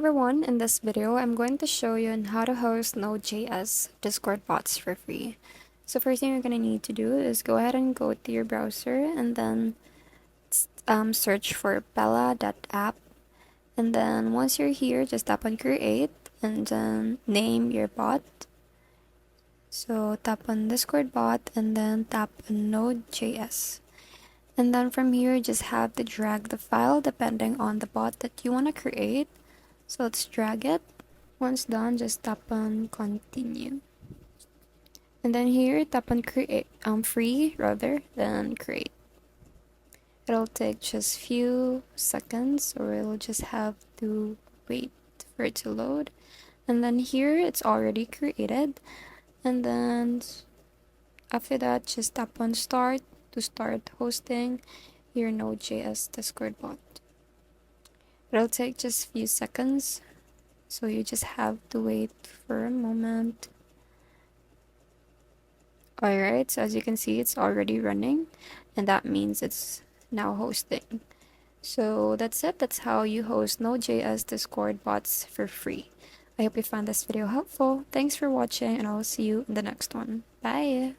everyone, in this video I'm going to show you on how to host Node.js Discord bots for free. So first thing you're going to need to do is go ahead and go to your browser and then search for bella.app, and then once you're here just tap on create and then name your bot. So tap on Discord bot and then tap on Node.js. And then from here just have to drag the file depending on the bot that you want to create. So let's drag it. Once done, just tap on continue. And then here tap on create free rather than create. It'll take just few seconds, or it'll just have to wait for it to load. And then here it's already created. And then after that just tap on start to start hosting your Node.js Discord bot. It'll take just few seconds, so you just have to wait for a moment. Alright, so as you can see, it's already running, and that means it's now hosting. So that's it. That's how you host Node.js Discord bots for free. I hope you found this video helpful. Thanks for watching, and I'll see you in the next one. Bye!